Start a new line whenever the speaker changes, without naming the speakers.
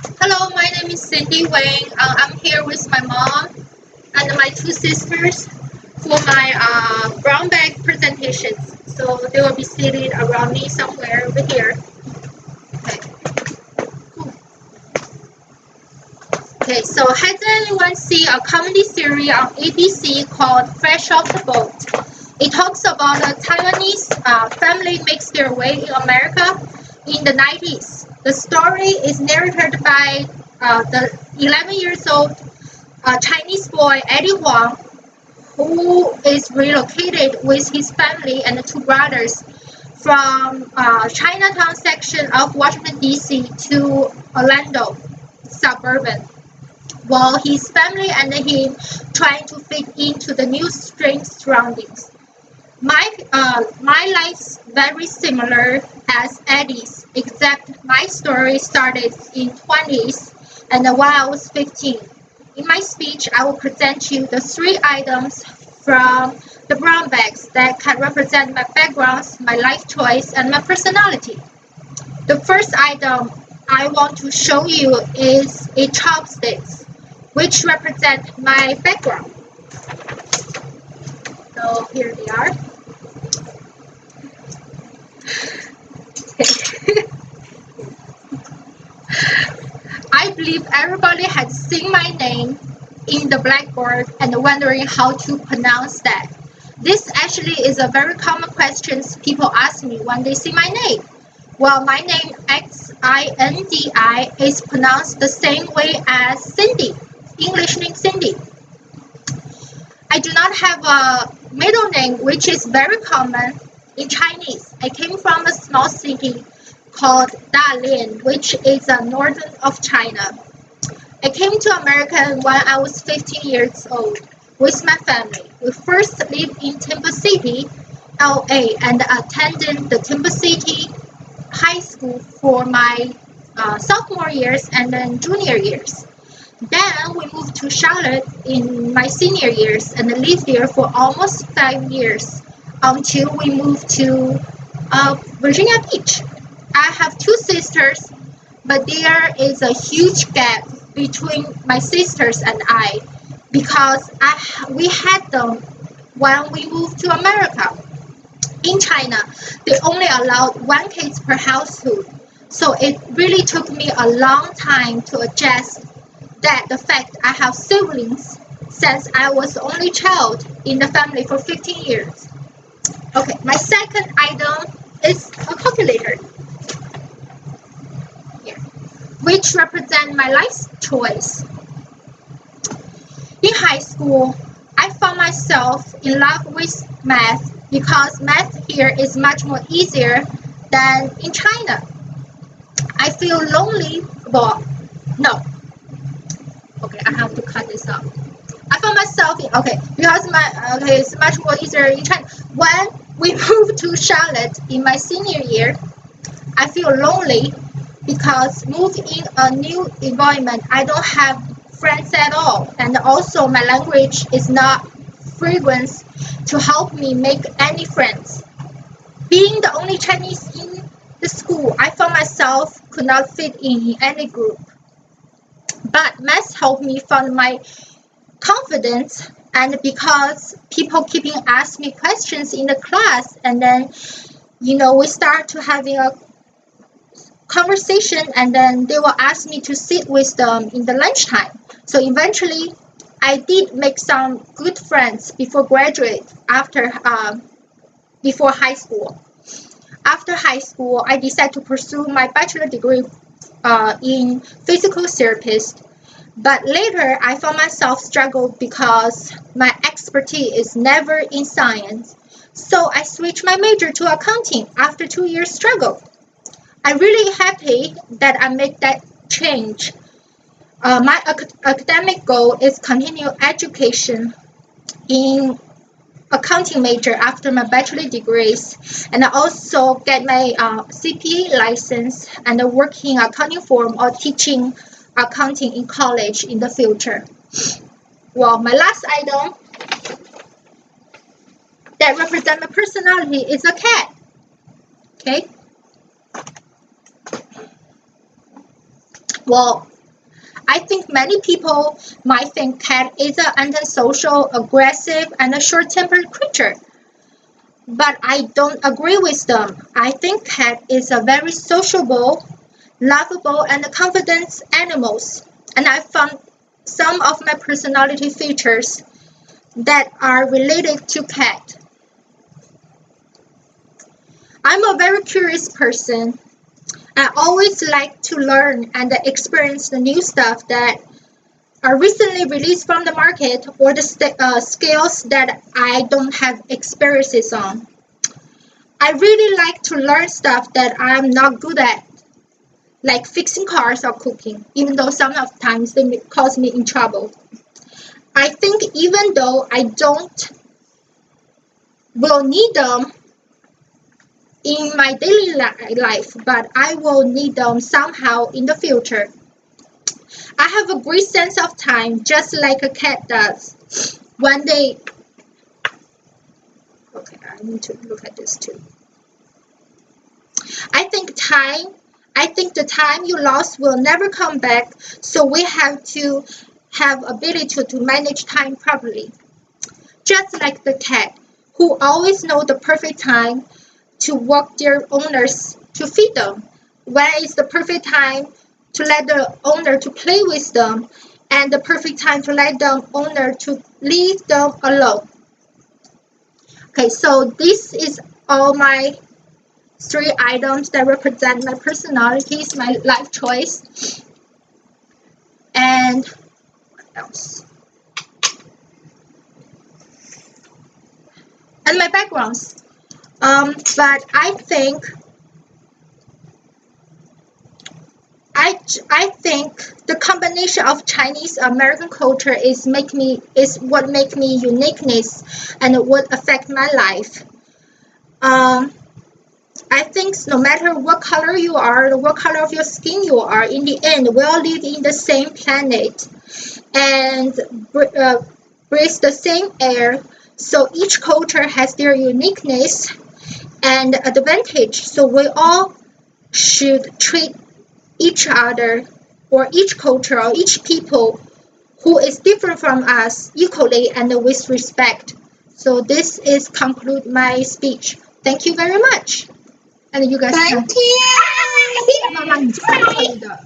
Hello, my name is Cindy Wang. I'm here with my mom and my two sisters for my brown bag presentations. So they will be seated around me somewhere over here. Okay. Cool. Okay. So has anyone seen a comedy series on ABC called Fresh Off the Boat? It talks about a Taiwanese family makes their way in America in the 90s. The story is narrated by the 11 years old Chinese boy Eddie Huang, who is relocated with his family and two brothers from Chinatown section of Washington D.C. to Orlando suburban, while his family and him trying to fit into the new strange surroundings. My life's very similar as Eddie's, except my story started in 20s and while I was 15. In my speech, I will present you the three items from the brown bags that can represent my backgrounds, my life choice, and my personality. The first item I want to show you is a chopsticks, which represent my background. So here they are. I believe everybody has seen my name in the blackboard and wondering how to pronounce that. This actually is a very common question people ask me when they see my name. Well, my name Xindi is pronounced the same way as Cindy, English name Cindy. I do not have a middle name, which is very common in Chinese. I came from a small city called Dalian, which is northern of China. I came to America when I was 15 years old with my family. We first lived in Timber City, LA, and attended the Timber City High School for my sophomore years and then junior years. Then we moved to Charlotte in my senior years and lived there for almost 5 years until we moved to Virginia Beach. I have two sisters, but there is a huge gap between my sisters and I because we had them when we moved to America. In China, they only allowed one kid per household, so it really took me a long time to adjust that the fact I have siblings since I was the only child in the family for 15 years. Okay, my second item is a calculator, here, which represents my life choice. In high school, I found myself in love with math because math here is much more easier than in China. I feel lonely, well, no, okay, I have to cut this out. I found myself in, okay, because it's much more easier in China. When we moved to Charlotte in my senior year, I feel lonely because moving in a new environment, I don't have friends at all, and also my language is not fluent to help me make any friends. Being the only Chinese in the school, I found myself could not fit in any group. But math helped me find my confidence, and because people keeping ask me questions in the class, and then we start to having a conversation, and then they will ask me to sit with them in the lunchtime. So eventually I did make some good friends before graduate before high school. After high school, I decided to pursue my bachelor degree in physical therapist. But later, I found myself struggled because my expertise is never in science. So I switched my major to accounting after 2 years struggle. I'm really happy that I made that change. My academic goal is continue education in accounting major after my bachelor degrees, and I also get my CPA license and work in accounting firm or teaching accounting in college in the future. Well, my last item that represents my personality is a cat. Okay. Well, I think many people might think cat is an antisocial, aggressive, and a short-tempered creature. But I don't agree with them. I think cat is a very sociable, lovable, and confident animals. And I found some of my personality features that are related to cat. I'm a very curious person. I always like to learn and experience the new stuff that are recently released from the market or the skills that I don't have experiences on. I really like to learn stuff that I'm not good at, like fixing cars or cooking, even though some of the times they may cause me in trouble. I think even though I don't will need them in my daily life, but I will need them somehow in the future. I have a great sense of time, just like a cat does. One day, okay, I need to look at this too. I think the time you lost will never come back, so we have to have ability to manage time properly. Just like the cat, who always know the perfect time to walk their owners to feed them. When is the perfect time to let the owner to play with them, and the perfect time to let the owner to leave them alone. Okay, so this is all my 3 items that represent my personalities, my life choice, and what else? And my backgrounds. But I think the combination of Chinese American culture is what make me uniqueness and what affect my life. I think no matter what color you are, what color of your skin you are, in the end, we all live in the same planet and breathe the same air. So each culture has their uniqueness and advantage. So we all should treat each other or each culture or each people who is different from us equally and with respect. So this is conclude my speech. Thank you very much. And you guys
Thank you.
慢慢你这样可以的。